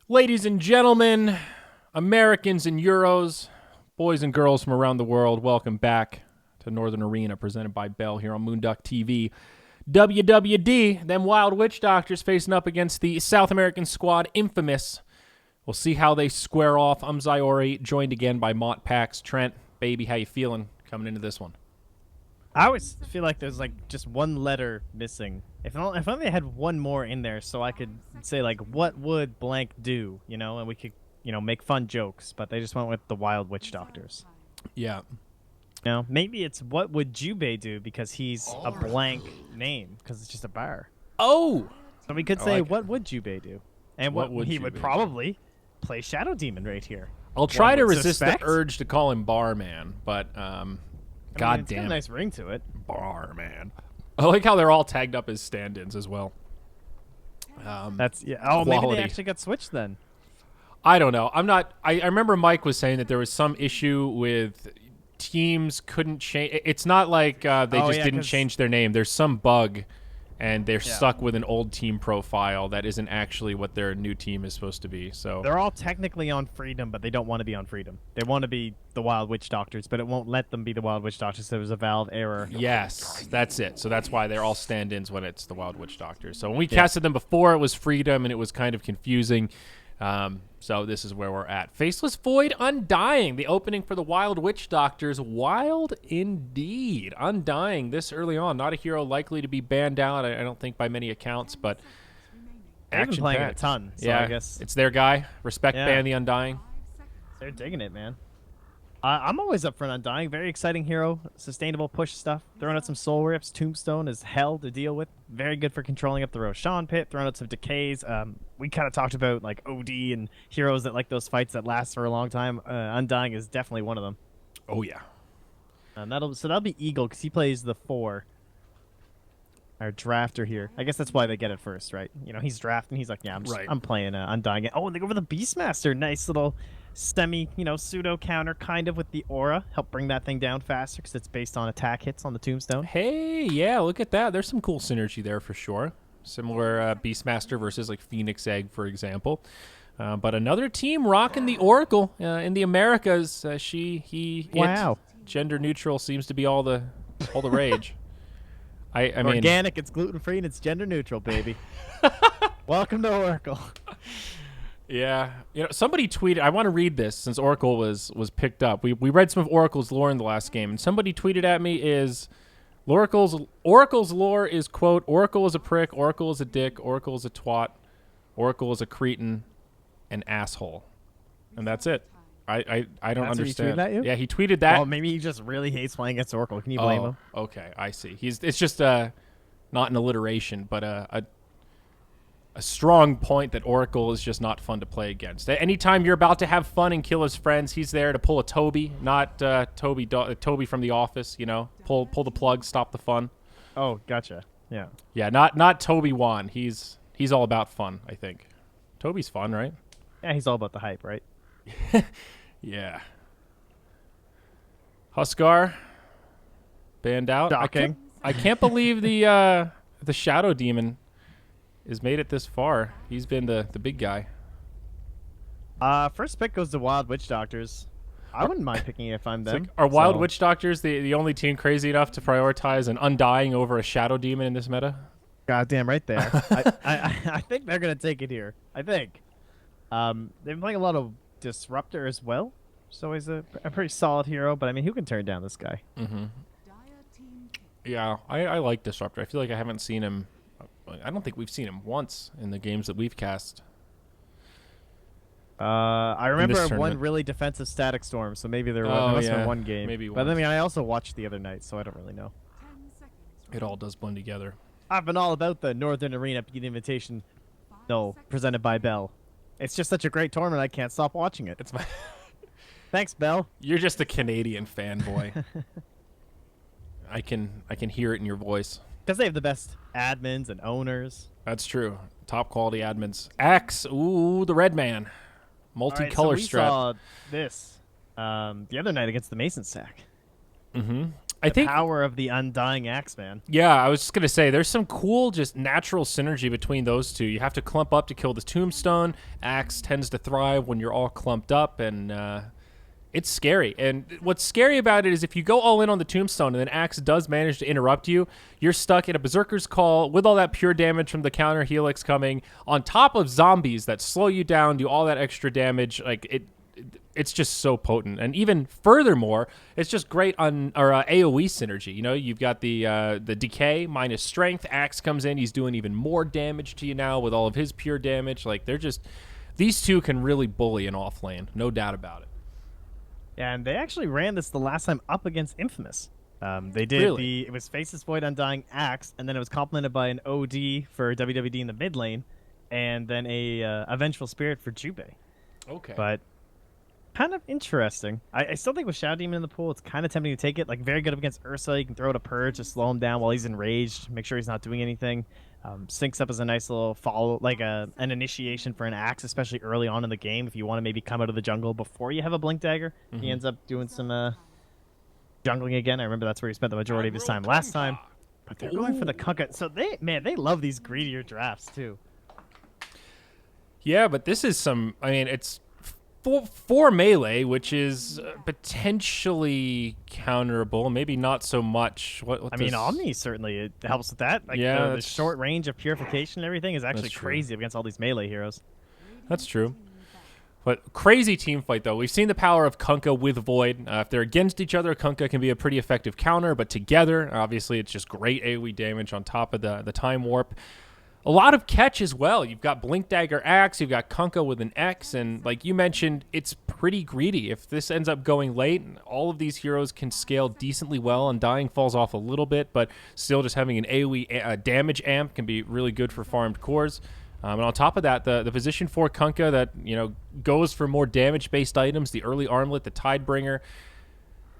Ladies and gentlemen, Americans and Euros, boys and girls from around the world, welcome back to Northern Arena, presented by Bell here on moonducktv. WWD, them Wild Witch Doctors facing up against the South American squad, Infamous. We'll see how they square off. I'm Zyori, joined again by Mont Pax. Trent, baby, how you feeling coming into this one? I always feel like there's like just one letter missing. If only I had one more in there, so I could say like, what would blank do, and we could, make fun jokes. But they just went with the Wild Witch Doctors. Yeah. Maybe it's what would Jubei do because he's a blank name because it's just a bar. Oh, So we could say what would Jubei do, and What what would he would Jubei do? probably play Shadow Demon right here. I'll try One to would resist suspect. the urge to call him Barman, but I mean, God it's got damn a it. nice ring to it. Barman. I like how they're all tagged up as stand-ins as well. That's Oh, maybe Quality. they actually got switched then. I don't know. I remember Mike was saying that there was some issue with teams couldn't change. It's not like they just yeah, didn't 'cause- change their name. There's some bug, and they're Yeah. stuck with an old team profile that isn't actually what their new team is supposed to be. So They're all technically on Freedom, but they don't want to be on Freedom. They want to be the Wild Witch Doctors, but it won't let them be the Wild Witch Doctors. So there's a Valve error. yes, that's it. So that's why they're all stand-ins when it's the Wild Witch Doctors. So when we casted them before, it was Freedom, and it was kind of confusing. So this is where we're at. Faceless Void Undying, the opening for the Wild Witch Doctors. Wild indeed. Undying this early on. Not a hero likely to be banned out, I don't think, by many accounts, but They've been playing it a action-packed. ton, so yeah, I guess it's their guy. Respect Yeah. ban the Undying. they're digging it, man. I'm always up for an Undying. Very exciting hero. Sustainable push stuff. Throwing out some Soul Rips. Tombstone is hell to deal with. Very good for controlling up the Roshan pit. Throwing out some Decays. We kind of talked about like OD and heroes that like those fights that last for a long time. Undying is definitely one of them. Oh, yeah. That'll be Eagle because he plays the 4. Our drafter here. I guess that's why they get it first, right? He's drafting. He's like, yeah, Right. I'm playing Undying. Oh, and they go for the Beastmaster. Nice little semi, pseudo counter kind of with the aura. Help bring that thing down faster because it's based on attack hits on the Tombstone. Hey, yeah, look at that. There's some cool synergy there for sure. Similar Beastmaster versus like Phoenix Egg, for example. But another team rocking the Oracle in the Americas. Wow. It, gender neutral seems to be all the rage. I mean, Organic, it's gluten free, and it's gender neutral, baby. Welcome to Oracle. yeah. Somebody tweeted. I want to read this since Oracle was picked up. We read some of Oracle's lore in the last game, and somebody tweeted at me is Oracle's lore is quote Oracle is a prick, Oracle is a dick, Oracle is a twat, Oracle is a cretin, an asshole, and that's it. I don't That's what he understand. tweeted at you? Yeah, he tweeted that. Well, maybe he just really hates playing against Oracle. Can you blame him? Okay, I see. It's just not an alliteration, but a strong point that Oracle is just not fun to play against. Anytime you're about to have fun and kill his friends, he's there to pull a Toby, not Toby from The Office. Pull the plug, stop the fun. Oh, gotcha. Yeah. Yeah, not Toby Wan. He's all about fun. I think Toby's fun, right? Yeah, he's all about the hype, right? Yeah. Huskar banned out. Shocking. I can't believe the Shadow Demon has made it this far. He's been the big guy. First pick goes to Wild Witch Doctors. I wouldn't mind picking it if I'm It's them. like, are Wild So- Witch Doctors the only team crazy enough to prioritize an Undying over a Shadow Demon in this meta? Goddamn right there. I think they're gonna take it here. I think. They've been playing a lot of Disruptor as well, so he's a pretty solid hero. But I mean, who can turn down this guy? Yeah, I like Disruptor. I feel like I haven't seen him. I don't think we've seen him once in the games that we've cast. I remember one tournament. really defensive Static Storm, so maybe there Oh, must have yeah. been one game. Maybe But I once. mean, I also watched the other night, so I don't really know. It all does blend together. I've been all about the Northern Arena Beat Invitation, presented by Bell. It's just such a great tournament, I can't stop watching it. It's my. Thanks, Bell. You're just a Canadian fanboy. I can hear it in your voice. Because they have the best admins and owners. That's true. Top quality admins. Axe. Ooh, the red man. Multicolor All right, so we strap. saw this the other night against the Mason Sack. Mm-hmm. I think power of the Undying Axe, man. Yeah, I was just gonna say there's some cool, just natural synergy between those two. You have to clump up to kill the tombstone. Axe tends to thrive when you're all clumped up, and it's scary. And what's scary about it is if you go all in on the tombstone and then Axe does manage to interrupt you, you're stuck in a berserker's call with all that pure damage from the counter helix coming on top of zombies that slow you down, do all that extra damage. Like it's just so potent. And even furthermore, it's just great on AoE synergy. You know, you've got the decay minus strength. Axe comes in, he's doing even more damage to you now with all of his pure damage. Like these two can really bully an off lane, no doubt about it. And they actually ran this the last time up against Infamous. They did Really? it was Faceless Void Undying Axe, and then it was complemented by an OD for WWD in the mid lane, and then a Vengeful Spirit for Jubei. Okay. But kind of interesting. I still think with Shadow Demon in the pool, it's kind of tempting to take it. Like, very good up against Ursa. You can throw it a Purge to slow him down while he's enraged, make sure he's not doing anything. Syncs up as a nice little follow, like an initiation for an Axe, especially early on in the game. If you want to maybe come out of the jungle before you have a Blink Dagger, he ends up doing some jungling again. I remember that's where he spent the majority of his time last time. But they're going for the Kunkka. So they love these greedier drafts too. Yeah, but this is some. I mean, it's for melee, which is potentially counterable. Maybe not so much. I mean, Omni certainly it helps with that. Like, yeah, the short range of purification and everything is actually true. crazy against all these melee heroes. That's true. But crazy team fight, though. We've seen the power of Kunkka with Void. If they're against each other, Kunkka can be a pretty effective counter, but together, obviously, it's just great AoE damage on top of the Time Warp. A lot of catch as well. You've got Blink Dagger Axe, you've got Kunkka with an X, and like you mentioned, it's pretty greedy. If this ends up going late, all of these heroes can scale decently well, and Dying falls off a little bit, but still just having an AoE damage amp can be really good for farmed cores. And on top of that, the position for Kunkka that, you know, goes for more damage-based items, the early armlet, the Tidebringer,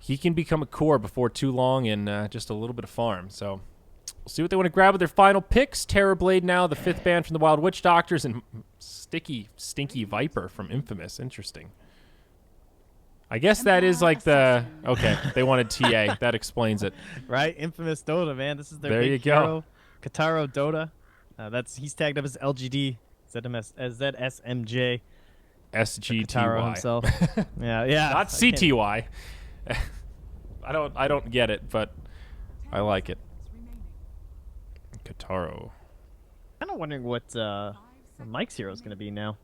he can become a core before too long and just a little bit of farm. So we'll see what they want to grab with their final picks. Terrorblade now, the 5th ban from the Wild Witch Doctors, and Stinky Viper from Infamous. Interesting. I guess that is like the... Okay, they wanted TA. That explains it. Right? Infamous Dota, man. This is their There big you go. hero. Kataro Dota. He's tagged up as LGD, ZSMJ. SGTY. Kataro himself. yeah. Not CTY. I don't get it, but I like it. Kataro. Kind of wondering what Mike's hero is going to be now.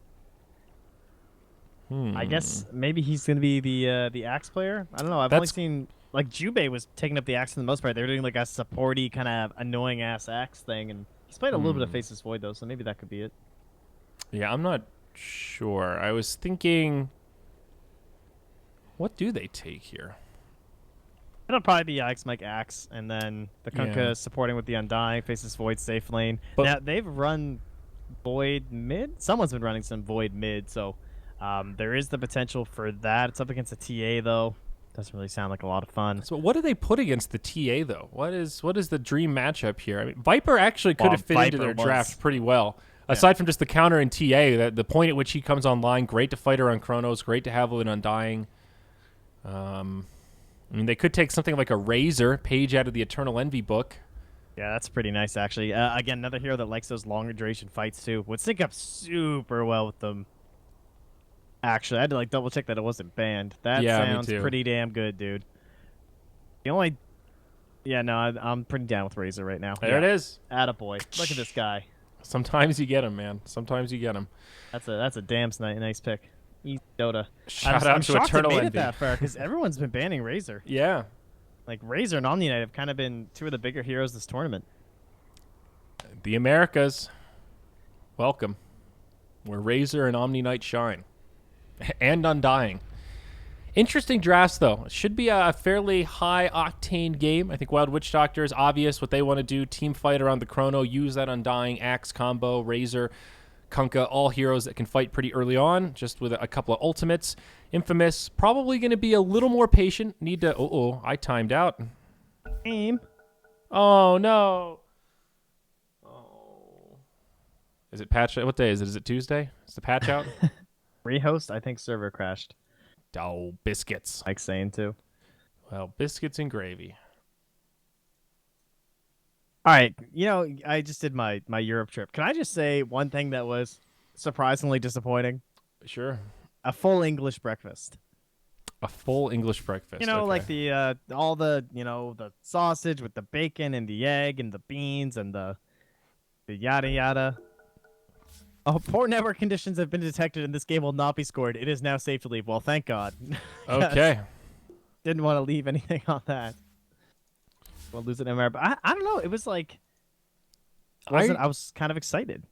I guess maybe he's going to be the Axe player. I don't know. I've only seen like Jubei was taking up the Axe for the most part. They were doing like a supporty kind of annoying ass Axe thing, and he's played a little bit of Faceless Void though, so maybe that could be it. Yeah, I'm not sure. I was thinking, what do they take here? It'll probably be Ike's Mike Axe, and then the Kunkka supporting with the Undying, Faceless Void safe lane. But now, they've run Void mid. Someone's been running some Void mid, so there is the potential for that. It's up against a TA, though. Doesn't really sound like a lot of fun. So what do they put against the TA, though? What is the dream matchup here? I mean, Viper actually could have fit into their draft pretty well. Aside from just the counter in TA, that the point at which he comes online, great to fight her on Chronos, great to have with an Undying. I mean, they could take something like a Razor, page out of the Eternal Envy book. Yeah, that's pretty nice, actually. Again, another hero that likes those longer duration fights, too. Would sync up super well with them. Actually, I had to like double check that it wasn't banned. That sounds pretty damn good, dude. The only... Yeah, no, I'm pretty down with Razor right now. There it is. Attaboy. Look at this guy. Sometimes you get him, man. Sometimes you get him. That's a damn nice pick. Easy Dota. Shout out to Eternal Envy. It that far because everyone's been banning Razor. Yeah. Like Razor and Omni Knight have kind of been two of the bigger heroes this tournament. The Americas. Welcome. Where Razor and Omni Knight shine. And Undying. Interesting drafts, though. It should be a fairly high-octane game. I think Wild Witch Doctor is obvious what they want to do. Team fight around the Chrono. Use that Undying, Axe combo, Razor, Kunkka, all heroes that can fight pretty early on, just with a couple of ultimates. Infamous, probably going to be a little more patient. Need to... Uh-oh, I timed out. Aim. Oh, no. Oh. Is it patch? What day is it? Is it Tuesday? Is the patch out? Rehost, I think server crashed. Oh, biscuits. Like saying too. Well, biscuits and gravy. All right, I just did my Europe trip. Can I just say one thing that was surprisingly disappointing? Sure. A full English breakfast. A full English breakfast. Okay. Like the all the the sausage with the bacon and the egg and the beans and the yada yada. Oh, poor network conditions have been detected and this game will not be scored. It is now safe to leave. Well, thank God. 'Cause Okay. Didn't want to leave anything on that. We'll lose it anywhere. But I don't know. It was like I was kind of excited.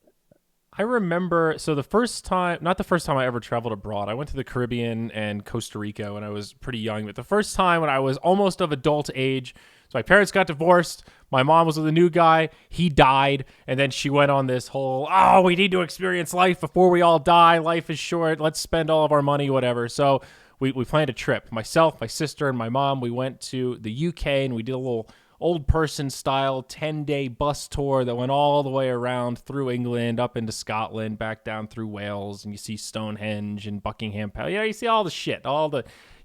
I remember, so the first time, not the first time I ever traveled abroad, I went to the Caribbean and Costa Rica when I was pretty young, but the first time when I was almost of adult age, so my parents got divorced, my mom was with a new guy, he died, and then she went on this whole, oh, we need to experience life before we all die, life is short, let's spend all of our money, whatever. So we planned a trip. Myself, my sister, and my mom, we went to the UK and we did a little old person style 10-day bus tour that went all the way around through England, up into Scotland, back down through Wales, and you see Stonehenge and Buckingham Palace. You see all the shit, you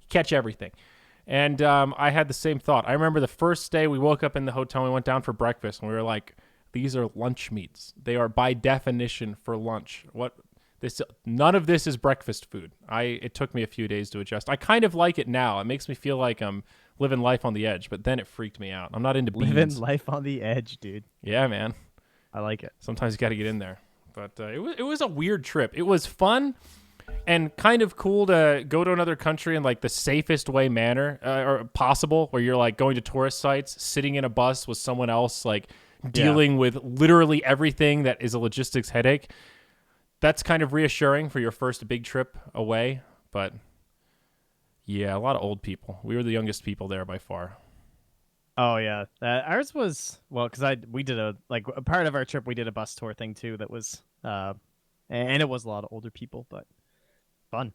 catch everything. And I had the same thought. I remember the first day we woke up in the hotel, and we went down for breakfast, and we were like, these are lunch meats. They are by definition for lunch. None of this is breakfast food. It took me a few days to adjust. I kind of like it now. It makes me feel like I'm living life on the edge, but then it freaked me out. I'm not into beans. Living life on the edge, dude. Yeah, man. I like it. Sometimes you got to get in there. But it was a weird trip. It was fun and kind of cool to go to another country in like the safest way manner or possible, where you're like going to tourist sites, sitting in a bus with someone else, like dealing with literally everything that is a logistics headache. That's kind of reassuring for your first big trip away, but yeah, a lot of old people. We were the youngest people there by far. Oh yeah, ours was because we did a part of our trip. We did a bus tour thing too. That was and it was a lot of older people, but fun.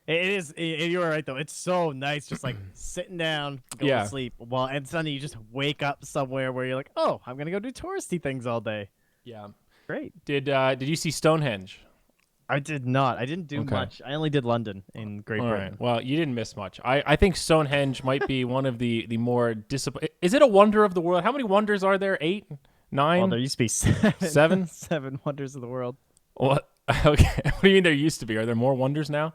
It is. You were right though. It's so nice, just like sitting down, going to sleep. Well, and suddenly you just wake up somewhere where you're like, oh, I'm gonna go do touristy things all day. Yeah, great. Did you see Stonehenge? I did not. I didn't do much. I only did London in Great Britain. Right. Well, you didn't miss much. I think Stonehenge might be one of the more disciplined. Is it a wonder of the world? How many wonders are there? 8? 9? Well, there used to be 7. 7? 7 wonders of the world. What? Okay. What do you mean there used to be? Are there more wonders now?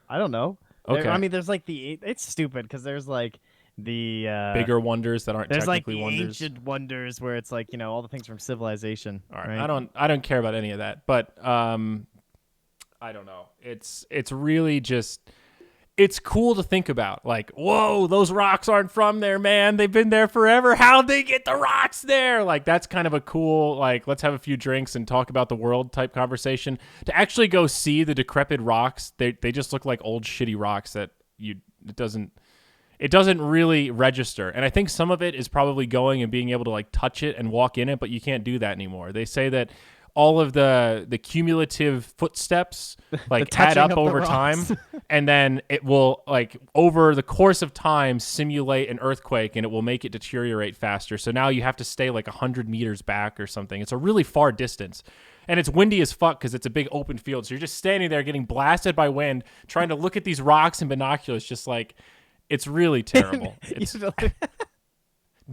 I don't know. Okay. I mean, there's like it's stupid because there's like the bigger wonders that aren't technically wonders. There's like the ancient wonders where it's like all the things from civilization. All right. I don't care about any of that, but I don't know. It's really just, it's cool to think about. Like, whoa, those rocks aren't from there, man. They've been there forever. How'd they get the rocks there? Like, that's kind of a cool, like, let's have a few drinks and talk about the world type conversation. To actually go see the decrepit rocks, they just look like old shitty rocks that it doesn't really register. And I think some of it is probably going and being able to like touch it and walk in it, but you can't do that anymore. They say that all of the cumulative footsteps like add up over time, and then it will like over the course of time simulate an earthquake, and it will make it deteriorate faster. So now you have to stay like 100 meters back or something. It's a really far distance. And it's windy as fuck because it's a big open field. So you're just standing there getting blasted by wind, trying to look at these rocks and binoculars, just like, it's really terrible.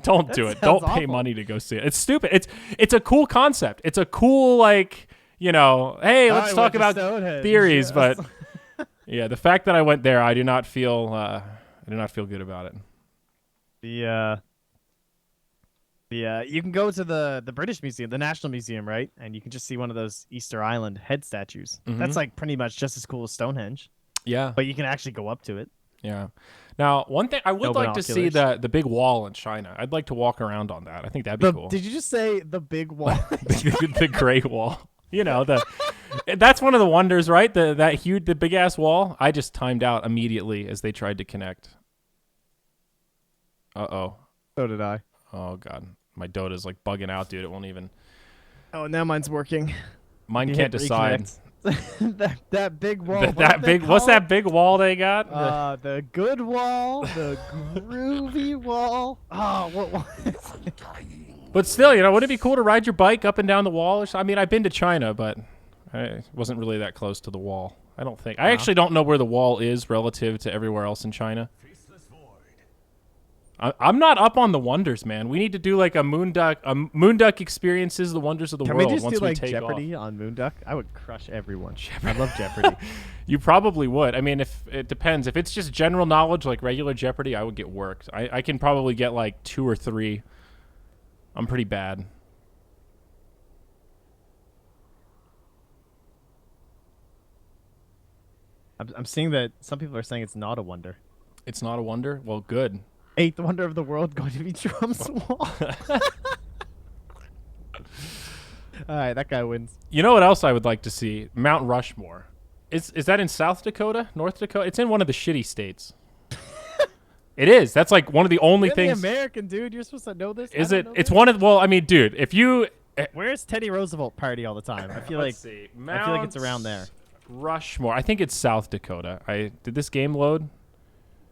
Don't do it. Don't pay money to go see it. It's stupid. It's a cool concept. It's a cool, like, hey, let's talk about theories. Yes. But yeah, the fact that I went there, I do not feel good about it. You can go to the British Museum, the National Museum, right? And you can just see one of those Easter Island head statues. Mm-hmm. That's like pretty much just as cool as Stonehenge. Yeah. But you can actually go up to it. Yeah. Now, one thing I would like to see the big wall in China. I'd like to walk around on that. I think that'd be cool. Did you just say the big wall? the Great Wall. That's one of the wonders, right? The big ass wall. I just timed out immediately as they tried to connect. Uh-oh. So did I. Oh god. My Dota's like bugging out, dude. It won't even. Oh, now mine's working. Mine can't decide. that big wall. What's that big wall they got? The good wall, the groovy wall. Oh, what? But still, wouldn't it be cool to ride your bike up and down the wall? I mean, I've been to China, but I wasn't really that close to the wall. I don't think. I actually don't know where the wall is relative to everywhere else in China. I'm not up on the wonders, man. We need to do like a Moonduck experiences the wonders of the Can world we just once do we like take Jeopardy off. on Moonduck? I would crush everyone. I love Jeopardy. You probably would. I mean, if it depends. If it's just general knowledge like regular Jeopardy, I would get worked. I can probably get like 2 or 3. I'm pretty bad. I'm seeing that some people are saying it's not a wonder. It's not a wonder? Well, good. 8th wonder of the world going to be Trump's wall. All right, that guy wins. You know what else I would like to see? Mount Rushmore. Is that in South Dakota? North Dakota? It's in one of the shitty states. It is. That's like one of the only You're things. the American, dude. You're supposed to know this. Is I it? don't know It's this. one of. Well, I mean, dude, if you. Where's Teddy Roosevelt party all the time? I feel like Let's see. I feel like it's around there. Rushmore. I think it's South Dakota. Did this game load?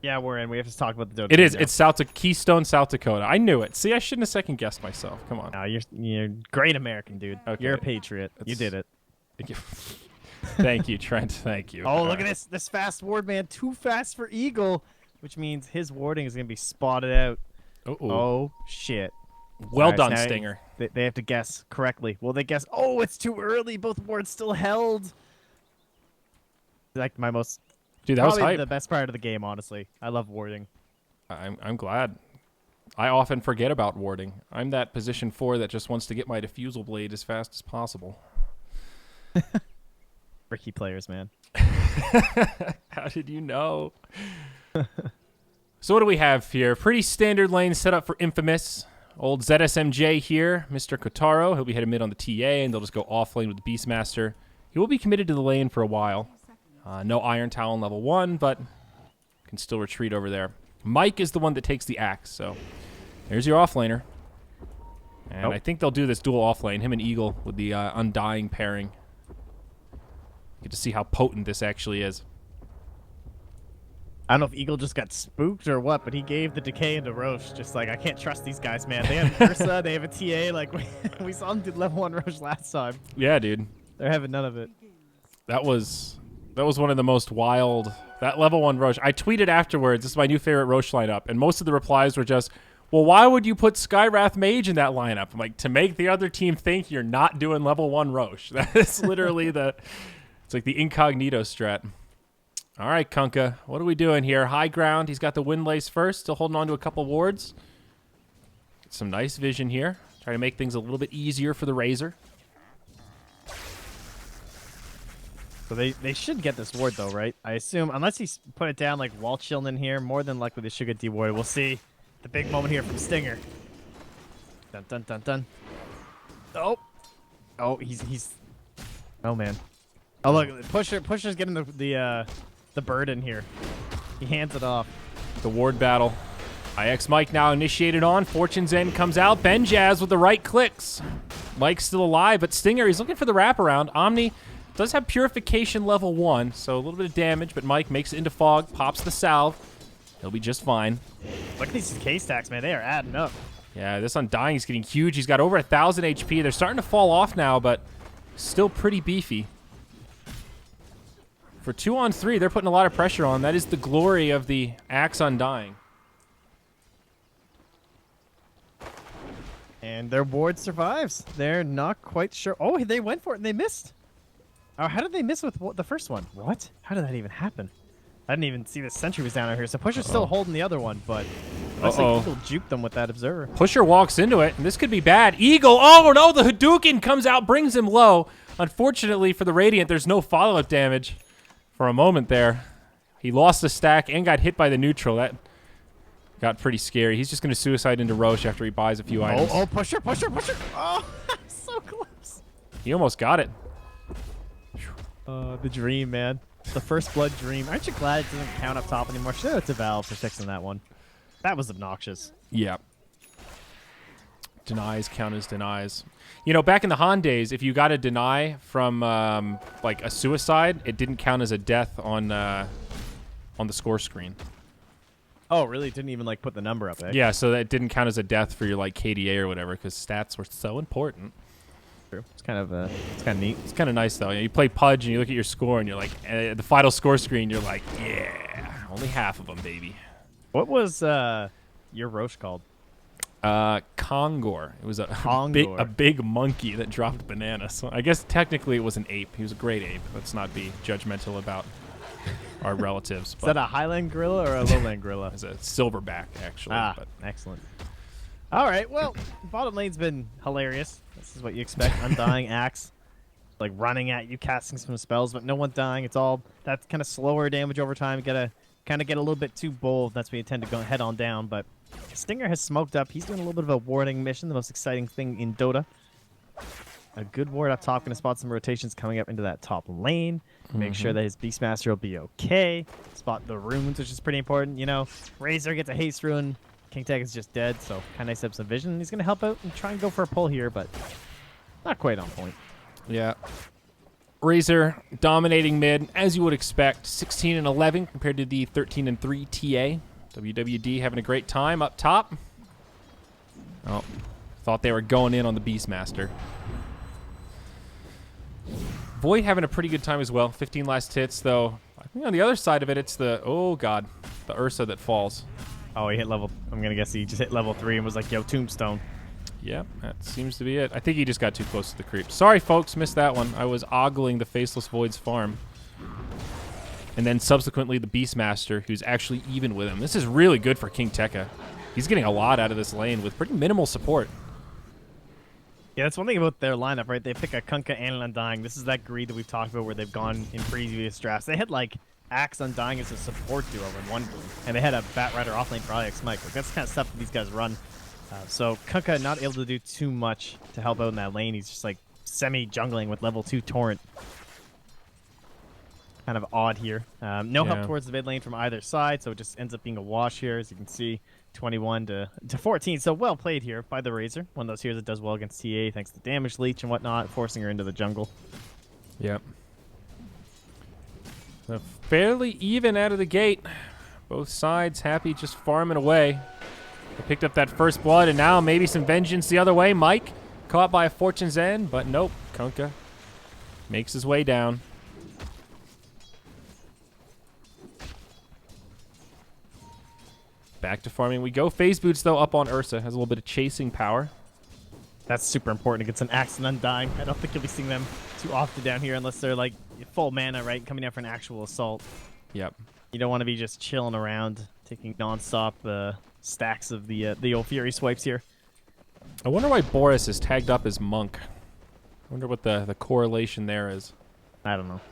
Yeah, we're in. We have to talk about the. It is. It's Keystone, South Dakota. I knew it. See, I shouldn't have second guessed myself. Come on. No, you're great American, dude. Okay. You're a patriot. You did it. Thank you, Trent. Thank you. Oh, look at this. This fast ward, man. Too fast for Eagle, which means his warding is going to be spotted out. Oh, shit. Well All right, done, so now Stinger. They have to guess correctly. Will they guess? Oh, it's too early. Both wards still held. Like my most. Dude, that was probably hype. the best part of the game, honestly. I love warding. I'm glad. I often forget about warding. I'm that position 4 that just wants to get my diffusal blade as fast as possible. Ricky players, man. How did you know? So what do we have here? Pretty standard lane set up for Infamous. Old ZSMJ here, Mr. Kotaro. He'll be heading mid on the TA, and they'll just go off lane with the Beastmaster. He will be committed to the lane for a while. No Iron Talon level 1, but can still retreat over there. Mike is the one that takes the axe, so there's your offlaner. And I think they'll do this dual offlane, him and Eagle with the Undying pairing. Get to see how potent this actually is. I don't know if Eagle just got spooked or what, but he gave the decay into Roche. Just like, I can't trust these guys, man. They have Ursa, they have a TA. Like, we saw them do level 1 Roche last time. Yeah, dude. They're having none of it. That was one of the most wild. That level 1 Roche. I tweeted afterwards, this is my new favorite Roche lineup, and most of the replies were just, well, why would you put Skywrath Mage in that lineup? I'm like, to make the other team think you're not doing level 1 Roche. That is literally it's like the incognito strat. All right, Kunkka, what are we doing here? High ground. He's got the wind lace first, still holding on to a couple wards. Some nice vision here. Try to make things a little bit easier for the Razor. So they should get this ward, though, right? I assume, unless he's put it down like wall chilling in here, more than likely they should get dewarded. We'll see. The big moment here from Stinger. Dun, dun, dun, dun. Oh. Oh, he's... Oh, man. Oh, look. Pusher's getting the burden here. He hands it off. The ward battle. IX Mike now initiated on. Fortune's End comes out. Benjaz with the right clicks. Mike's still alive, but Stinger, he's looking for the wraparound. Omni does have Purification level 1, so a little bit of damage, but Mike makes it into Fog, pops the salve. He'll be just fine. Look at these K stacks, man. They are adding up. Yeah, this Undying is getting huge. He's got over 1,000 HP. They're starting to fall off now, but still pretty beefy. For 2-on-3, they're putting a lot of pressure on. That is the glory of the Axe Undying. And their ward survives. They're not quite sure. Oh, they went for it and they missed. Oh, how did they miss with the first one? What? How did that even happen? I didn't even see the sentry was down out here. So Pusher's still holding the other one, but looks like Eagle juked them with that observer. Pusher walks into it, and this could be bad. Eagle, oh no, the Hadouken comes out, brings him low. Unfortunately for the Radiant, there's no follow-up damage for a moment there. He lost the stack and got hit by the neutral. That got pretty scary. He's just going to suicide into Roche after he buys a few items. Oh, Pusher. Oh, so close. He almost got it. The dream, man. The first blood dream. Aren't you glad it doesn't count up top anymore? Shout out to Valve for fixing that one. That was obnoxious. Yeah. Denies count as denies. You know, back in the Han days, if you got a deny from like a suicide, it didn't count as a death on the score screen. Oh, really? It didn't even like put the number up, eh? Yeah, so that didn't count as a death for your like KDA or whatever, because stats were so important. True. It's kind of neat. It's kind of nice though. You play Pudge and you look at your score and you're like, the final score screen, you're like, yeah, only half of them, baby. What was your Roche called? Kongor. It was a big monkey that dropped bananas. So I guess technically it was an ape. He was a great ape. Let's not be judgmental about our relatives. Is that a Highland gorilla or a lowland gorilla? It's a silverback, actually. But. Excellent. All right, well, bottom lane's been hilarious. This is what you expect. Undying Axe, like running at you, casting some spells, but no one dying. It's all that kind of slower damage over time. You gotta kind of get a little bit too bold. That's when you tend to go head on down. But Stinger has smoked up. He's doing a little bit of a warding mission, the most exciting thing in Dota. A good ward up top, going to spot some rotations coming up into that top lane. Make sure that his Beastmaster will be okay. Spot the runes, which is pretty important. You know, Razor gets a haste rune. King Tech is just dead, so kind of nice to have some vision. He's going to help out and try and go for a pull here, but not quite on point. Yeah. Razor dominating mid, as you would expect. 16 and 11 compared to the 13 and 3 TA. WWD having a great time up top. Oh, thought they were going in on the Beastmaster. Void having a pretty good time as well. 15 last hits, though. I think on the other side of it, it's the, oh god, the Ursa that falls. Oh, he hit level, I'm going to guess he just hit level 3 and was like, yo, Tombstone. Yep, that seems to be it. I think he just got too close to the creep. Sorry, folks, missed that one. I was ogling the Faceless Void's farm. And then subsequently the Beastmaster, who's actually even with him. This is really good for King Tekka. He's getting a lot out of this lane with pretty minimal support. Yeah, that's one thing about their lineup, right? They pick a Kunkka and an Undying. This is that greed that we've talked about where they've gone in previous drafts. They had, like, Axe Undying as a support duo in one game, and they had a Bat Rider offlane for Alex Mike. Like, that's the kind of stuff that these guys run. So Kunkka not able to do too much to help out in that lane. He's just, like, semi-jungling with level 2 Torrent. Kind of odd here. No help towards the mid lane from either side, so it just ends up being a wash here, as you can see. 21 to 14, so well played here by the Razor. One of those heroes that does well against TA thanks to damage leech and whatnot, forcing her into the jungle. Yep. So fairly even out of the gate. Both sides happy just farming away. They picked up that first blood, and now maybe some vengeance the other way. Mike caught by a Fortune's End, but nope. Kunkka makes his way down. Back to farming we go. Phase Boots, though, up on Ursa. Has a little bit of chasing power. That's super important against an Axe and Undying. I don't think you'll be seeing them too often down here unless they're, like, full mana, right? Coming out for an actual assault. Yep. You don't want to be just chilling around, taking non-stop stacks of the old Fury swipes here. I wonder why Boris is tagged up as Monk. I wonder what the correlation there is. I don't know.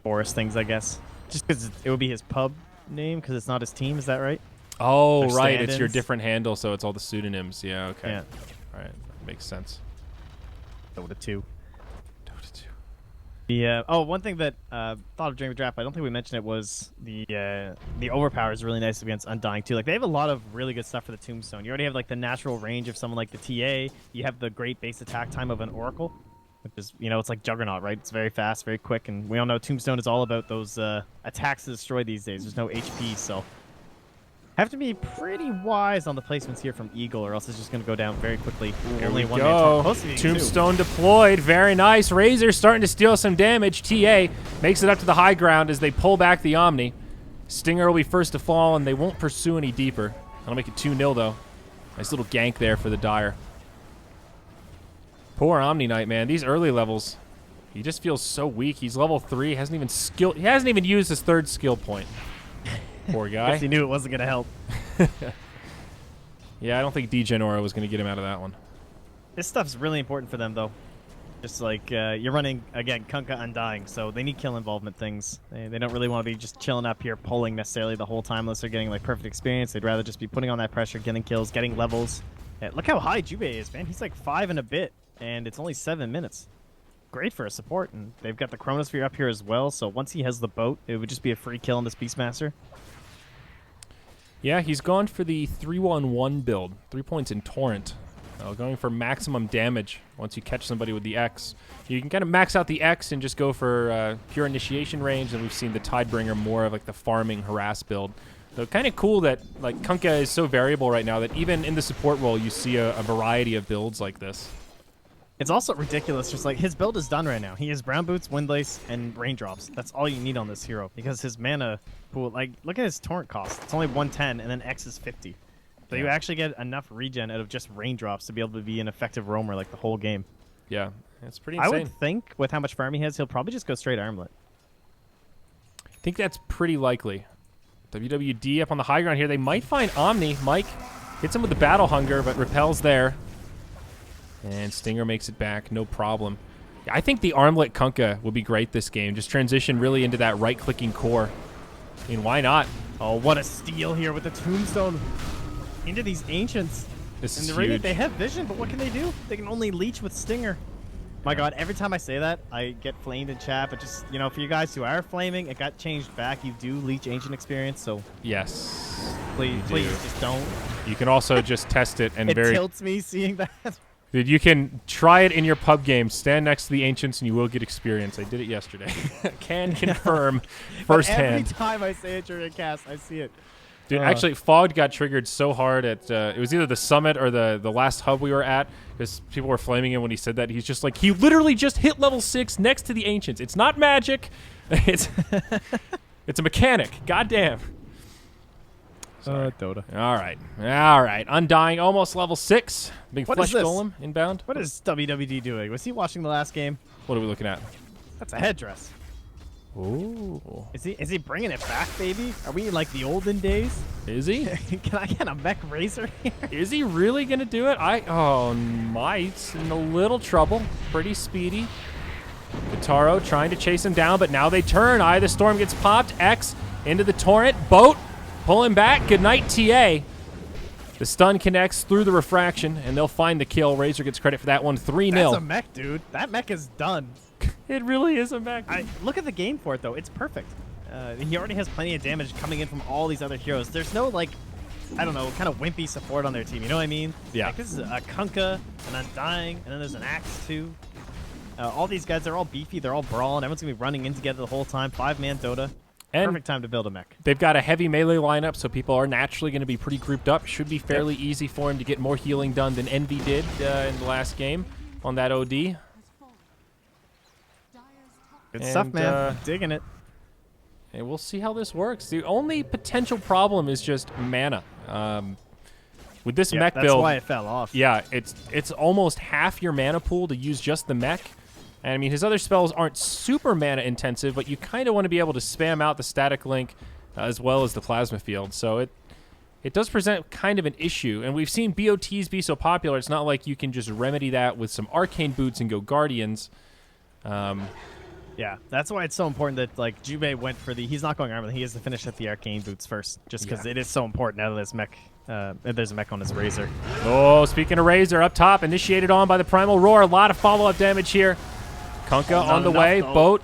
Boris things, I guess. Just because it would be his pub name, because it's not his team. Is that right? Oh, right. It's your different handle, so it's all the pseudonyms. Yeah, okay. Yeah. All right. That makes sense. Dota 2. Dota 2. Yeah. Oh, one thing that thought of during the draft, I don't think we mentioned it, was the overpower is really nice against Undying too. Like, they have a lot of really good stuff for the Tombstone. You already have, like, the natural range of someone like the TA. You have the great base attack time of an Oracle, which is, you know, it's like Juggernaut, right? It's very fast, very quick, and we all know Tombstone is all about those attacks to destroy these days. There's no HP, so have to be pretty wise on the placements here from Eagle, or else it's just going to go down very quickly. Here we go. Tombstone deployed. Very nice. Razor starting to steal some damage. TA makes it up to the high ground as they pull back the Omni. Stinger will be first to fall, and they won't pursue any deeper. That'll make it 2-0, though. Nice little gank there for the Dire. Poor Omni Knight, man. These early levels, he just feels so weak. He's level 3. He hasn't even used his third skill point. Poor guy. Guess he knew it wasn't going to help. Yeah, I don't think DJ Nora was going to get him out of that one. This stuff's really important for them, though. Just like, you're running, again, Kunkka Undying, so they need kill involvement things. They don't really want to be just chilling up here, pulling necessarily the whole time unless they're getting, like, perfect experience. They'd rather just be putting on that pressure, getting kills, getting levels. Yeah, look how high Jube is, man. He's like 5 and a bit, and it's only 7 minutes. Great for a support, and they've got the Chronosphere up here as well, so once he has the boat, it would just be a free kill on this Beastmaster. Yeah, he's gone for the 3-1-1 build. 3 points in Torrent. Going for maximum damage once you catch somebody with the X. You can kind of max out the X and just go for pure initiation range, and we've seen the Tidebringer more of like the farming harass build. So kind of cool that like Kunkka is so variable right now that even in the support role you see a variety of builds like this. It's also ridiculous, just like his build is done right now. He has Brown Boots, Windlace, and Raindrops. That's all you need on this hero because his mana pool, like, look at his Torrent cost. It's only 110, and then X is 50. So you actually get enough regen out of just raindrops to be able to be an effective roamer like the whole game. Yeah, it's pretty insane. I would think with how much farm he has, he'll probably just go straight armlet. I think that's pretty likely. WWD up on the high ground here. They might find Omni. Mike hits him with the Battle Hunger, but repels there. And Stinger makes it back, no problem. I think the armlet Kunkka will be great this game. Just transition really into that right-clicking core. I mean, why not? Oh, what a steal here with the tombstone into these ancients. This is huge. huge. They have vision, but what can they do? They can only leech with Stinger. My God, every time I say that, I get flamed in chat. But just, you know, for you guys who are flaming, it got changed back. You do leech ancient experience, so Yes. please just don't. You can also just test it and It tilts me seeing that. Dude, you can try it in your pub game. Stand next to the ancients and you will get experience. I did it yesterday. Can confirm firsthand. Every time I say it during a cast, I see it. Dude, actually, Fogged got triggered so hard at it was either the summit or the last hub we were at, because people were flaming him when he said that. He's just like, he literally just hit level 6 next to the ancients. It's not magic. It's it's a mechanic. Goddamn. Dota. All right. Undying, almost level 6. Big What flesh is this? golem inbound. What is WWD doing? Was he watching the last game? What are we looking at? That's a headdress. Ooh. Is he bringing it back, baby? Are we in like the olden days? Is he? Can I get a mech razor here? Is he really going to do it? Might's in a little trouble. Pretty speedy. Guitarro trying to chase him down, but now they turn. Eye of the Storm gets popped. X into the torrent. Boat pulling back. Good night, TA. The stun connects through the refraction, and they'll find the kill. Razor gets credit for that one. 3-0. That's a mech, dude. That mech is done. It really is a mech. Look at the game for it, though. It's perfect. He already has plenty of damage coming in from all these other heroes. There's no, like, I don't know, kind of wimpy support on their team. You know what I mean? Yeah. Like, this is a Kunkka, an Undying, and then there's an Axe, too. All these guys, they're all beefy. They're all brawling. Everyone's going to be running in together the whole time. 5-man Dota. And perfect time to build a mech. They've got a heavy melee lineup, so people are naturally going to be pretty grouped up. Should be fairly easy for him to get more healing done than Envy did in the last game on that OD. Good stuff, man. Digging it. And we'll see how this works. The only potential problem is just mana. With this mech build, that's why it fell off. Yeah, it's almost half your mana pool to use just the mech. And I mean, his other spells aren't super mana intensive, but you kind of want to be able to spam out the static link as well as the plasma field. So it does present kind of an issue. And we've seen BOTs be so popular, it's not like you can just remedy that with some arcane boots and go guardians. Yeah, that's why it's so important that, like, Jubei went for he's not going armor. He has to finish at the arcane boots first, just because it is so important now that this mech, there's a mech on his Razor. Oh, speaking of Razor, up top, initiated on by the Primal Roar. A lot of follow-up damage here. Kunkka on the way. Though. Boat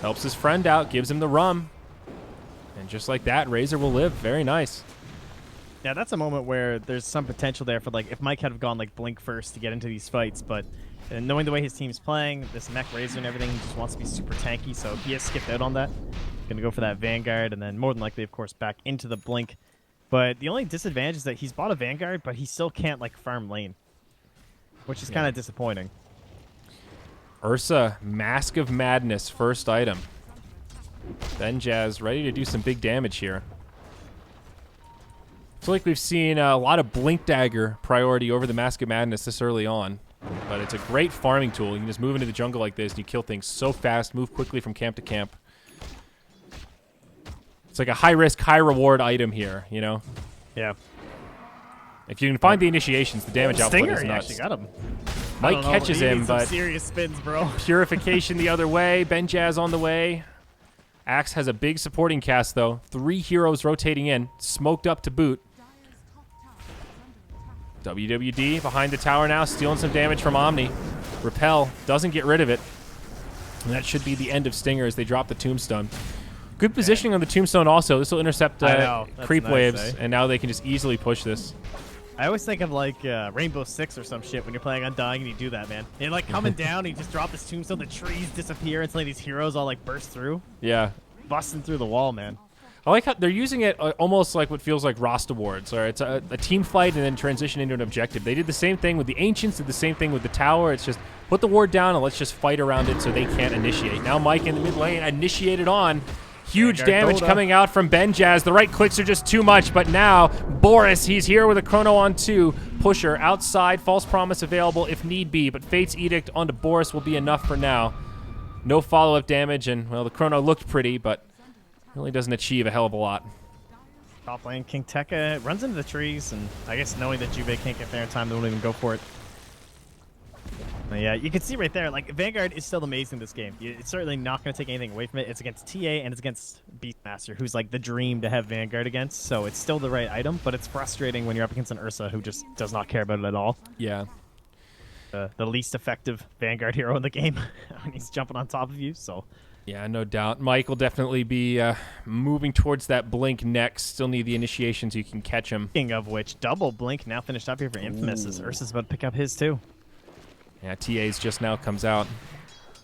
helps his friend out, gives him the rum. And just like that, Razor will live. Very nice. Yeah, that's a moment where there's some potential there for, like, if Mike had gone, like, Blink first to get into these fights, but knowing the way his team's playing, this mech Razor and everything, he just wants to be super tanky, so he has skipped out on that. Going to go for that Vanguard, and then more than likely, of course, back into the Blink. But the only disadvantage is that he's bought a Vanguard, but he still can't, like, farm lane, which is kind of disappointing. Ursa, Mask of Madness, first item. Benjaz ready to do some big damage here. I feel like we've seen a lot of Blink Dagger priority over the Mask of Madness this early on. But it's a great farming tool. You can just move into the jungle like this and you kill things so fast, move quickly from camp to camp. It's like a high-risk, high-reward item here, you know? Yeah. If you can find the initiations, the damage output Stinger, is he nuts. actually got him. Mike catches him, but serious spins, bro. Purification the other way. Benjaz on the way. Axe has a big supporting cast, though. 3 heroes rotating in. Smoked up to boot. WWD behind the tower now, stealing some damage from Omni. Repel doesn't get rid of it. And that should be the end of Stinger as they drop the Tombstone. Good positioning on the Tombstone also. This will intercept creep nice, waves, and now they can just easily push this. I always think of, like, Rainbow Six or some shit when you're playing Undying and you do that, man. You're, like, coming down, you just drop this Tombstone, the trees disappear, and suddenly these heroes all, like, burst through. Yeah. Busting through the wall, man. I like how they're using it almost like what feels like Rost Awards, or it's a team fight and then transition into an objective. They did the same thing with the Ancients, did the same thing with the tower. It's just put the ward down and let's just fight around it so they can't initiate. Now Mike in the mid lane initiated on. Huge Vanguard damage Dota. coming out from Benjaz. The right clicks are just too much, but now Boris, he's here with a chrono on 2. Pusher outside, false promise available if need be, but Fate's Edict onto Boris will be enough for now. No follow-up damage, and, well, the chrono looked pretty, but really doesn't achieve a hell of a lot. Top lane, King Tekka runs into the trees, and I guess knowing that Juve can't get there in time, they won't even go for it. But yeah, you can see right there, like, Vanguard is still amazing this game. It's certainly not going to take anything away from it. It's against TA, and it's against Beastmaster, who's, like, the dream to have Vanguard against, so it's still the right item, but it's frustrating when you're up against an Ursa who just does not care about it at all. Yeah. The least effective Vanguard hero in the game when he's jumping on top of you, so... Yeah, no doubt. Mike will definitely be moving towards that blink next. Still need the initiation so you can catch him. Speaking of which, double blink now finished up here for Infamous as Ursa's about to pick up his too. Yeah, TA's just now comes out.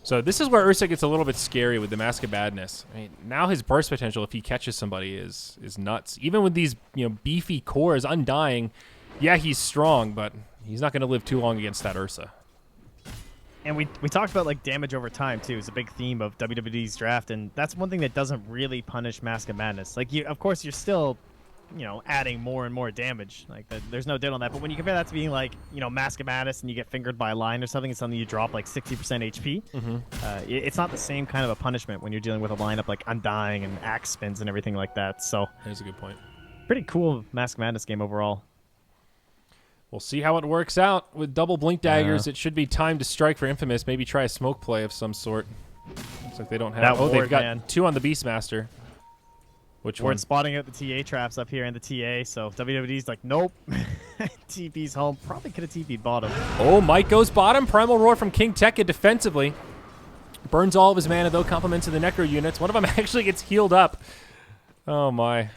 So this is where Ursa gets a little bit scary with the Mask of Madness. I mean, now his burst potential, if he catches somebody, is nuts. Even with these beefy cores, Undying, yeah, he's strong, but he's not going to live too long against that Ursa. And we talked about like damage over time too. It's a big theme of WWD's draft, and that's one thing that doesn't really punish Mask of Madness. Like of course, you're still, adding more and more damage. Like there's no doubt on that. But when you compare that to being like, Mask of Madness, and you get fingered by a line or something, and suddenly you drop like 60% HP. It's not the same kind of a punishment when you're dealing with a lineup like Undying and Axe Spins and everything like that. So that's a good point. Pretty cool Mask of Madness game overall. We'll see how it works out with double blink daggers. It should be time to strike for Infamous. Maybe try a smoke play of some sort. Looks like they don't have. That they've got 2 on the Beastmaster. Which one? We're spotting out the TA traps up here in the TA, so WWD's like, nope. TP's home. Probably could have TP'd bottom. Oh, Mike goes bottom. Primal Roar from King Tekka defensively. Burns all of his mana, though, compliments of the Necro units. One of them actually gets healed up. Oh, my.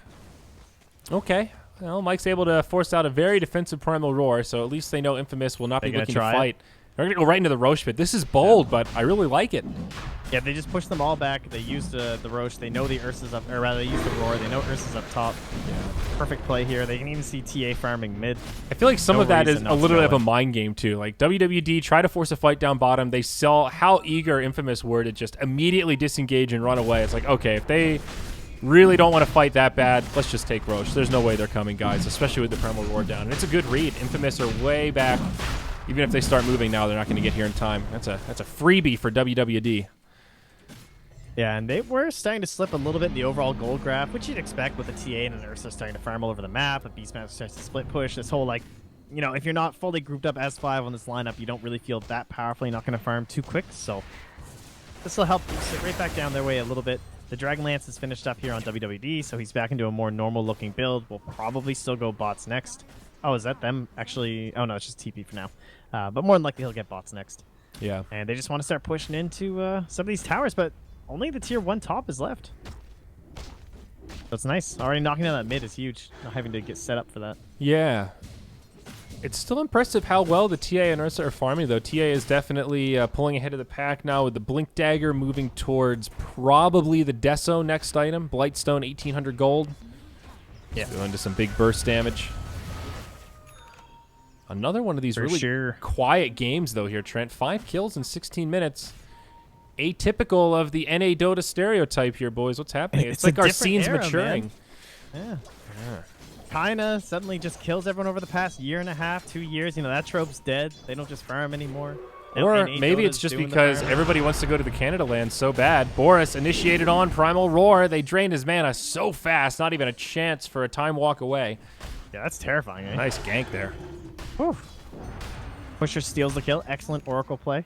Okay. Well, Mike's able to force out a very defensive Primal Roar, so at least they know Infamous will not be looking to fight. They're going to go right into the Roche pit. This is bold, but I really like it. Yeah, they just push them all back. They use the Roche. They know the Ursa's up, or rather, they use the Roar. They know Ursa's up top. Yeah. Perfect play here. They can even see TA farming mid. I feel like some of that is a little bit of a mind game, too. Like, WWD try to force a fight down bottom. They saw how eager Infamous were to just immediately disengage and run away. It's like, okay, if they really don't want to fight that bad, let's just take Roche. There's no way they're coming, guys, especially with the Primal Roar down. And it's a good read. Infamous are way back. Even if they start moving now, they're not going to get here in time. That's a freebie for WWD. Yeah, and they were starting to slip a little bit in the overall gold graph, which you'd expect with a TA and an Ursa starting to farm all over the map. A Beastmaster starts to split push. This whole, like, if you're not fully grouped up as 5 on this lineup, you don't really feel that powerful. You're not going to farm too quick, so this will help sit right back down their way a little bit. The Dragonlance is finished up here on WWD, so he's back into a more normal-looking build. We'll probably still go bots next. Oh, is that them actually? Oh, no, it's just TP for now. But more than likely, he'll get bots next. Yeah. And they just want to start pushing into some of these towers, but only the tier 1 top is left. So it's nice. Already knocking down that mid is huge. Not having to get set up for that. Yeah. It's still impressive how well the TA and Ursa are farming, though. TA is definitely pulling ahead of the pack now with the Blink Dagger moving towards probably the Deso next item. Blightstone, 1,800 gold. Yeah. Going to some big burst damage. Another one of these really quiet games, though, here, Trent. 5 kills in 16 minutes. Atypical of the NA Dota stereotype here, boys. What's happening? It's like our scene's maturing. Man. Yeah. Kinda suddenly just kills everyone over the past year and a half, 2 years. That trope's dead. They don't just farm anymore. Or maybe it's just because everybody wants to go to the Canada land so bad. Boris initiated on Primal Roar. They drained his mana so fast, not even a chance for a time walk away. Yeah, that's terrifying, eh? Nice gank there. Whew. Pusher steals the kill. Excellent Oracle play.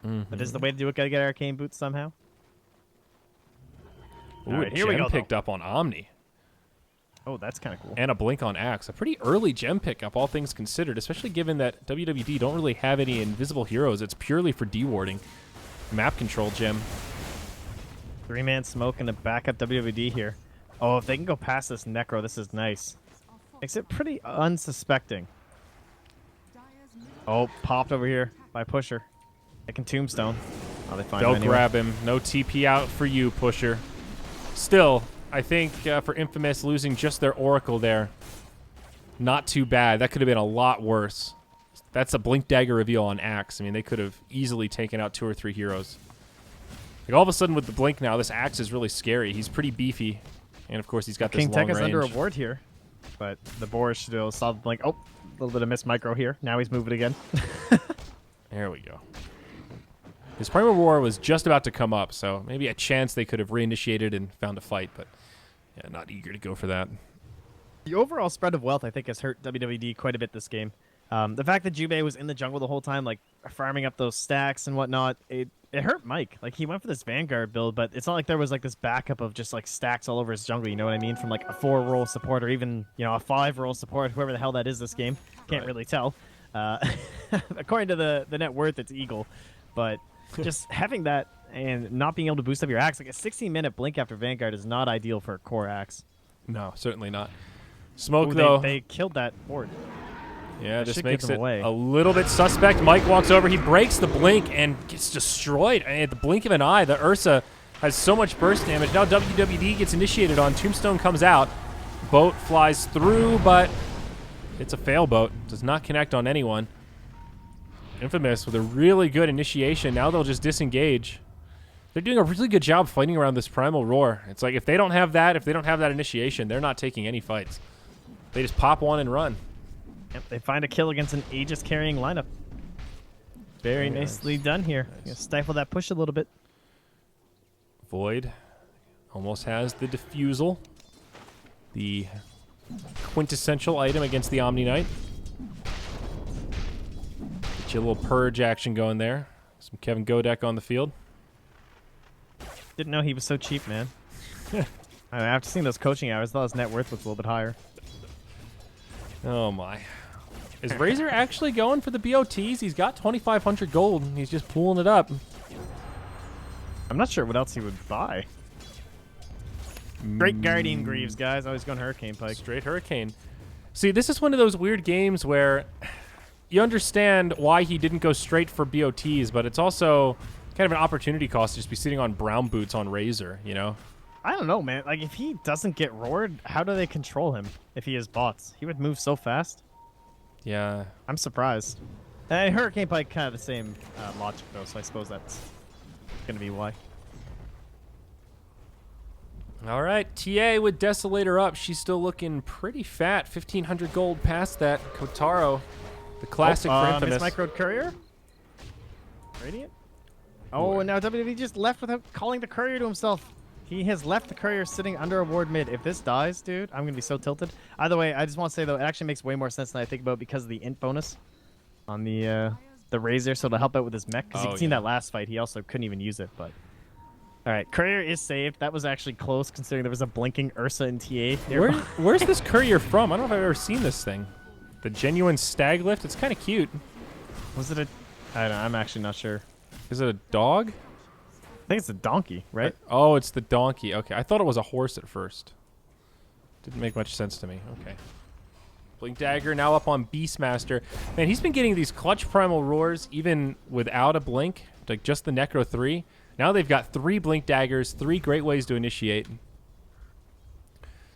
But this is the way to do it. Gotta get Arcane Boots somehow. Ooh, right, here we go. Picked up on Omni. Oh, that's kind of cool. And a Blink on Axe. A pretty early gem pickup, all things considered, especially given that WWD don't really have any invisible heroes. It's purely for dewarding. Map control gem. 3-man smoke and a backup WWD here. Oh, if they can go past this Necro, this is nice. Makes it pretty unsuspecting. Oh, popped over here by Pusher. They can Tombstone. Oh, they find him anyway. Grab him. No TP out for you, Pusher. Still, I think for Infamous losing just their Oracle there, not too bad. That could have been a lot worse. That's a Blink Dagger reveal on Axe. I mean, they could have easily taken out 2 or 3 heroes. Like all of a sudden with the blink now, this axe is really scary. He's pretty beefy, and of course he's got this King long Tekka's range. under a ward here, but the boar still saw the blink. Oh, a little bit of miss micro here. Now he's moving again. There we go. His Primal Roar was just about to come up, so maybe a chance they could have reinitiated and found a fight, but yeah, not eager to go for that. The overall spread of wealth, I think, has hurt WWD quite a bit this game. The fact that Jubei was in the jungle the whole time, like farming up those stacks and whatnot, it hurt Mike. Like he went for this Vanguard build, but it's not like there was like this backup of just like stacks all over his jungle. You know what I mean? From like a 4-role support or even a 5-role support, whoever the hell that is this game, can't really tell. According to the net worth, it's Eagle, but just having that and not being able to boost up your axe, like a 16-minute blink after Vanguard is not ideal for a core axe. No, certainly not. Smoke, Ooh, though. They killed that ward. Yeah, That this should makes give them it away. a little bit suspect. Mike walks over. He breaks the blink and gets destroyed. And at the blink of an eye, the Ursa has so much burst damage. Now WWD gets initiated on. Tombstone comes out. Boat flies through, but it's a fail boat. Does not connect on anyone. Infamous with a really good initiation. Now they'll just disengage. They're doing a really good job fighting around this Primal Roar. It's like if they don't have that initiation, they're not taking any fights. They just pop one and run. Yep, they find a kill against an Aegis carrying lineup. Very nicely done here. Nice. Stifle that push a little bit. Void almost has the defusal. The quintessential item against the Omni Knight. Get you a little purge action going there. Some Kevin Godek on the field. Didn't know he was so cheap, man. After seeing those coaching hours, I thought his net worth was a little bit higher. Oh my. Is Razor actually going for the BOTs? He's got 2,500 gold. And he's just pulling it up. I'm not sure what else he would buy. Great Guardian Greaves, guys. Always going Hurricane Pike. Straight Hurricane. See, this is one of those weird games where you understand why he didn't go straight for BOTs, but it's also kind of an opportunity cost to just be sitting on brown boots on Razor, you know? I don't know, man. Like, if he doesn't get roared, how do they control him if he has bots? He would move so fast. Yeah. I'm surprised. And Hurricane Pike kind of the same logic, though, so I suppose that's going to be why. All right, TA with Desolator up. She's still looking pretty fat. 1,500 gold past that. Kotaro, the classic for Infamous. Microed Courier? Radiant? Oh, and now WWE just left without calling the Courier to himself. He has left the Courier sitting under a ward mid. If this dies, dude, I'm going to be so tilted. Either way, I just want to say, though, it actually makes way more sense than I think about because of the int bonus on the Razor, so to help out with his mech. Because you can see in that last fight, he also couldn't even use it, but... All right, Courier is saved. That was actually close, considering there was a blinking Ursa and TA. Where's this Courier from? I don't know if I've ever seen this thing. The genuine stag lift? It's kind of cute. Was it a... I don't know. I'm actually not sure. Is it a dog? I think it's a donkey, right? Oh, it's the donkey. Okay, I thought it was a horse at first. Didn't make much sense to me. Okay. Blink Dagger now up on Beastmaster. Man, he's been getting these clutch Primal Roars even without a blink, like just the Necro 3. Now they've got 3 Blink Daggers, 3 great ways to initiate.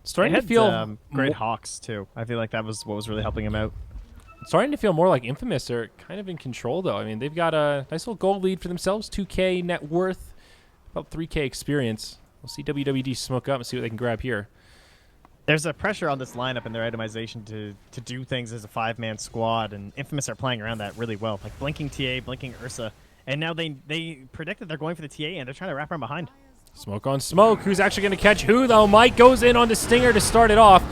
Starting to feel great Hawks too. I feel like that was what was really helping him out. Starting to feel more like Infamous. They're kind of in control though. I mean, they've got a nice little gold lead for themselves. 2K net worth, about 3K experience. We'll see WWD smoke up and see what they can grab here. There's a pressure on this lineup and their itemization to do things as a 5-man squad, and Infamous are playing around that really well. Like blinking TA, blinking Ursa. And now they predicted they're going for the TA, and they're trying to wrap around behind. Smoke on smoke. Who's actually going to catch who, though? Mike goes in on the Stinger to start it off.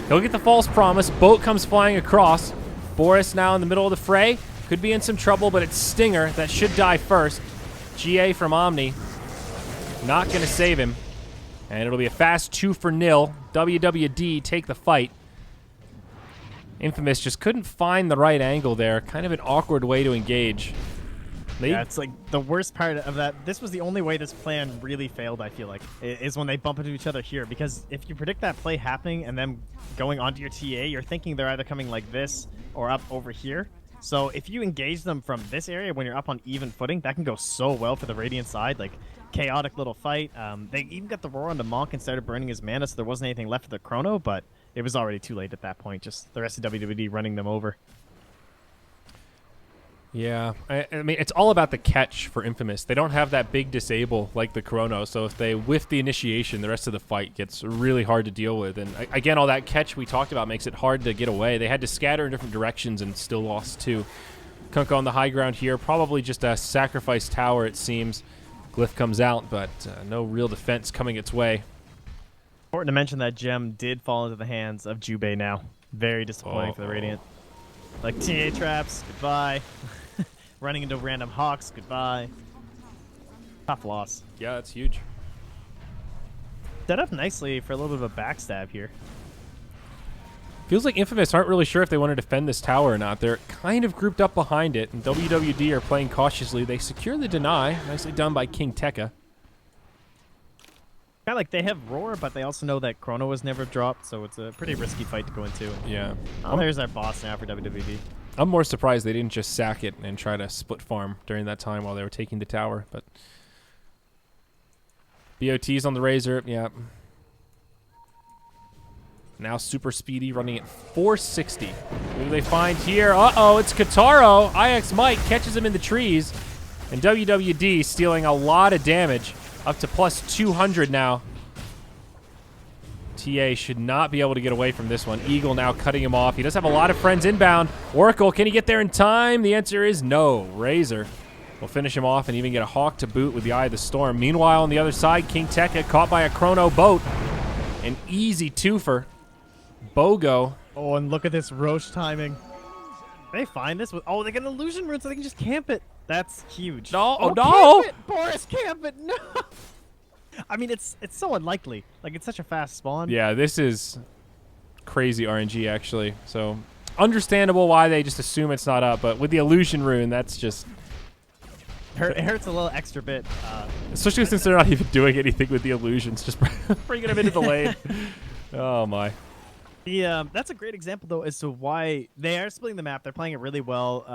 He'll get the false promise. Boat comes flying across. Boris now in the middle of the fray. Could be in some trouble, but it's Stinger that should die first. GA from Omni. Not going to save him. And it'll be a fast 2-0. WWD take the fight. Infamous just couldn't find the right angle there. Kind of an awkward way to engage. Yeah, it's like the worst part of that. This was the only way this plan really failed, I feel like, is when they bump into each other here. Because if you predict that play happening and then going onto your TA, you're thinking they're either coming like this or up over here. So if you engage them from this area when you're up on even footing, that can go so well for the Radiant side. Like, chaotic little fight. They even got the roar onto Monk and started burning his mana, so there wasn't anything left for the Chrono, but it was already too late at that point. Just the rest of WWD running them over. Yeah, I mean, it's all about the catch for Infamous. They don't have that big disable like the Chrono, so if they whiff the initiation, the rest of the fight gets really hard to deal with. And again, all that catch we talked about makes it hard to get away. They had to scatter in different directions and still lost too. Kunkka on the high ground here, probably just a sacrifice tower, it seems. Glyph comes out, but no real defense coming its way. Important to mention that gem did fall into the hands of Jubei now. Very disappointing for the Radiant. Like TA traps, goodbye. Running into random hawks, goodbye. Tough loss. Yeah, that's huge. Set up nicely for a little bit of a backstab here. Feels like Infamous aren't really sure if they want to defend this tower or not. They're kind of grouped up behind it, and WWD are playing cautiously. They secure the deny. Nicely done by King Tekka. Kind of like they have Roar, but they also know that Chrono was never dropped, so it's a pretty risky fight to go into. Yeah. Oh, there's our boss now for WWD. I'm more surprised they didn't just sack it and try to split farm during that time while they were taking the tower, but BOT's on the Razor, yeah. Now super speedy, running at 460. Who do they find here? Uh-oh, it's Kataro. IX Mike catches him in the trees, and WWD stealing a lot of damage, up to plus 200 now. TA should not be able to get away from this one. Eagle now cutting him off. He does have a lot of friends inbound. Oracle, can he get there in time? The answer is no. Razor will finish him off and even get a Hawk to boot with the Eye of the Storm. Meanwhile, on the other side, King Tekka caught by a Chrono boat. An easy twofer. Bogo. Oh, and look at this Roche timing. They find this with... Oh, they get an illusion rune so they can just camp it. That's huge. No, oh, no! Camp it, Boris, camp it, no! I mean, it's so unlikely. Like, it's such a fast spawn. Yeah, this is crazy RNG, actually. So, understandable why they just assume it's not up, but with the illusion rune, that's just... It hurts a little extra bit. Especially since they're not even doing anything with the illusions, just bringing them into the lane. Oh, my. That's a great example, though, as to why they are splitting the map. They're playing it really well.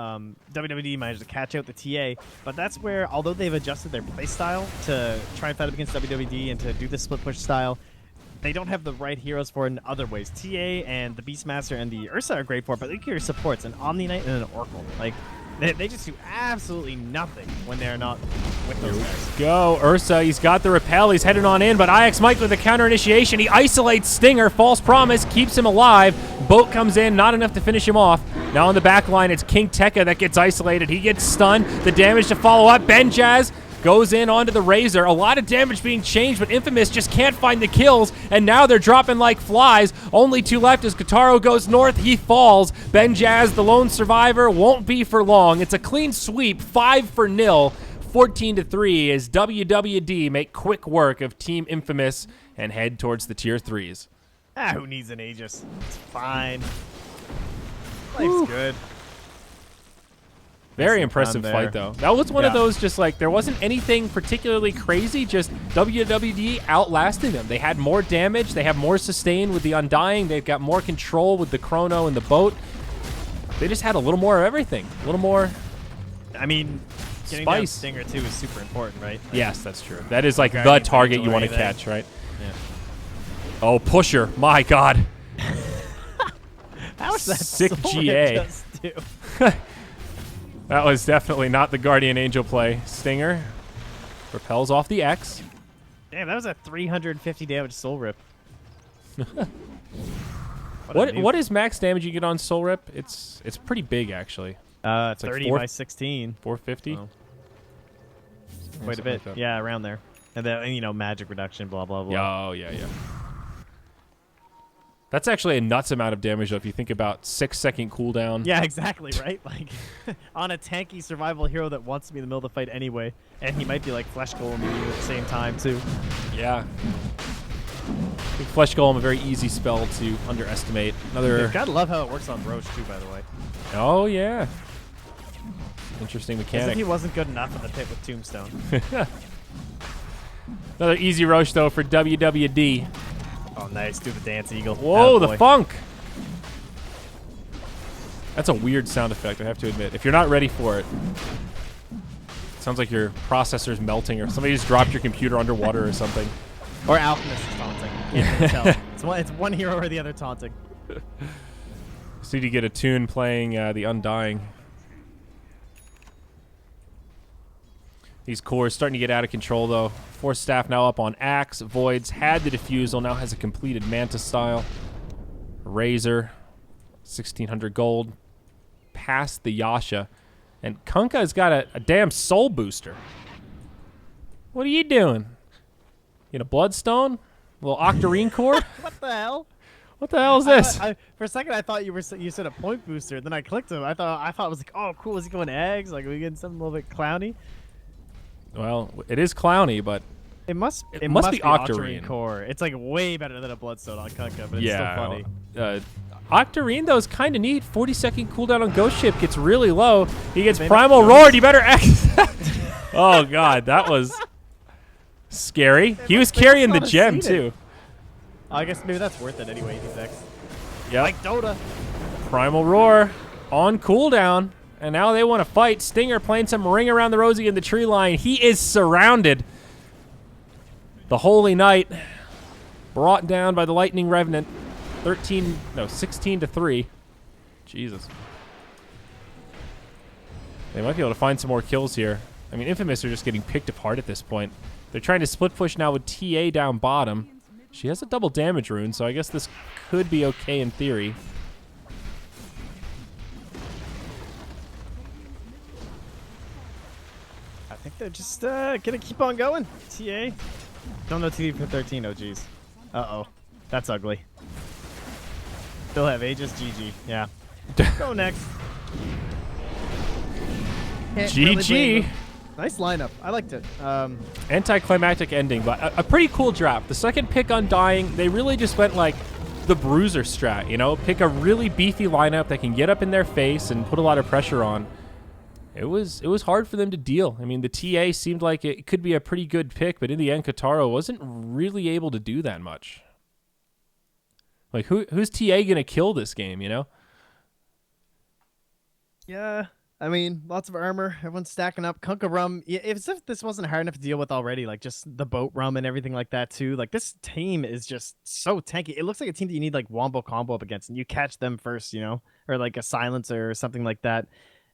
WWD managed to catch out the TA, but that's where, although they've adjusted their play style to try and fight up against WWD and to do the split push style, they don't have the right heroes for it in other ways. TA and the Beastmaster and the Ursa are great for it, but they carry supports, an Omni Knight and an Oracle. Like, they just do absolutely nothing when they're not with those guys. Go, Ursa. He's got the repel. He's heading on in, but IX Mike with a counter initiation. He isolates Stinger. False promise. Keeps him alive. Boat comes in. Not enough to finish him off. Now on the back line, it's King Tekka that gets isolated. He gets stunned. The damage to follow up. Benjaz goes in onto the Razor. A lot of damage being changed, but Infamous just can't find the kills, and now they're dropping like flies. Only two left as Kataro goes north. He falls. Benjaz, the lone survivor, won't be for long. It's a clean sweep, 5-0, 14-3, as WWD make quick work of Team Infamous and head towards the Tier 3s. Who needs an Aegis? It's fine. Life's good. Very impressive fight, though. That was one of those just like, there wasn't anything particularly crazy, just WWD outlasting them. They had more damage. They have more sustain with the Undying. They've got more control with the Chrono and the boat. They just had a little more of everything. A little more I mean, getting down Stinger, too, is super important, right? Like, yes, that's true. That is like the target you want to catch, right? Yeah. Oh, Pusher. My God. How is that sick so GA? Just do? That was definitely not the Guardian Angel play. Stinger repels off the X. Damn, that was a 350 damage Soul Rip. What is max damage you get on Soul Rip? It's pretty big, actually. It's 30 by 16. 450? Oh. Quite a bit. Like yeah, around there. And then, you know, magic reduction, blah, blah, blah. Oh, yeah. That's actually a nuts amount of damage, though, if you think about 6-second cooldown. Yeah, exactly, right? Like, on a tanky survival hero that wants to be in the middle of the fight anyway, and he might be, like, Flesh Golem at the same time, too. Yeah. I think Flesh Golem, a very easy spell to underestimate. Another... You've got to love how it works on Roche, too, by the way. Oh, yeah. Interesting mechanic. As if he wasn't good enough in the pit with Tombstone. Another easy Roche, though, for WWD. Oh, nice. Do the dance, Eagle. Whoa, the funk. That's a weird sound effect, I have to admit. If you're not ready for it, it sounds like your processor's melting or somebody just dropped your computer underwater or something. Or Alchemist is taunting. Yeah. It's one hero or the other taunting. Just need to get a tune playing the Undying. These cores starting to get out of control, though. Force staff now up on Axe. Voids had the defusal, now has a completed Manta style. Razor, 1,600 gold. Past the Yasha. And Kunkka's got a damn soul booster. What are you doing? Get a Bloodstone? A little Octarine core? What the hell? What the hell is this? For a second, I thought you said a point booster. Then I clicked him. I thought it was like, oh, cool. Is he going eggs? Like, are we getting something a little bit clowny? Well, it is clowny, but it must be Octarine core. It's like way better than a Bloodstone on Kunkka, but it's still funny. Octarine, though, is kind of neat. 40-second cooldown on Ghost Ship gets really low. He gets Primal Roar. You better X. Oh, God. That was scary. He was carrying the gem, too. I guess maybe that's worth it anyway. He's X. Yeah. Like Dota. Primal Roar on cooldown. And now they want to fight. Stinger playing some Ring Around the Rosie in the tree line. He is surrounded. The Holy Knight brought down by the Lightning Revenant. 16 to 3. Jesus. They might be able to find some more kills here. I mean, Infamous are just getting picked apart at this point. They're trying to split push now with TA down bottom. She has a double damage rune, so I guess this could be okay in theory. I think they're just gonna keep on going. TA. Don't know TV for 13. Oh, geez. Uh-oh. That's ugly. Still have Aegis. GG. Yeah. Go next. GG. Nice lineup. I liked it. Anticlimactic ending, but a pretty cool draft. The second pick Undying, they really just went like the Bruiser strat, you know? Pick a really beefy lineup that can get up in their face and put a lot of pressure on. It was hard for them to deal. I mean, the TA seemed like it could be a pretty good pick, but in the end, Kataro wasn't really able to do that much. Like, who's TA going to kill this game, you know? Yeah. I mean, lots of armor. Everyone's stacking up. Kunkka Rum. If this wasn't hard enough to deal with already, like just the boat rum and everything like that too. Like this team is just so tanky. It looks like a team that you need like wombo combo up against, and you catch them first, you know, or like a silencer or something like that.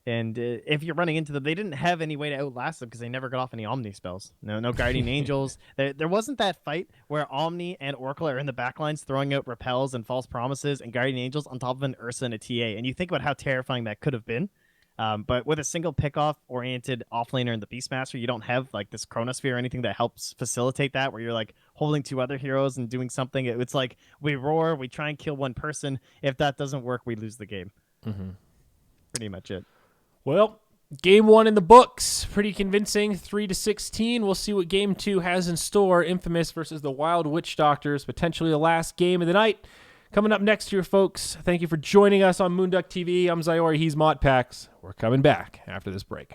And if you're running into them, they didn't have any way to outlast them because they never got off any Omni spells. No Guardian Angels. There wasn't that fight where Omni and Oracle are in the backlines throwing out repels and false promises and Guardian Angels on top of an Ursa and a TA. And you think about how terrifying that could have been. But with a single pickoff oriented offlaner in the Beastmaster, you don't have like this Chronosphere or anything that helps facilitate that, where you're like holding two other heroes and doing something. It's like we roar, we try and kill one person. If that doesn't work, we lose the game. Mm-hmm. Pretty much it. Well, game one in the books. Pretty convincing. 3-16. We'll see what game two has in store. Infamous versus the Wild Witch Doctors. Potentially the last game of the night. Coming up next here, folks. Thank you for joining us on Moonduck TV. I'm Zyori. He's Modpax. We're coming back after this break.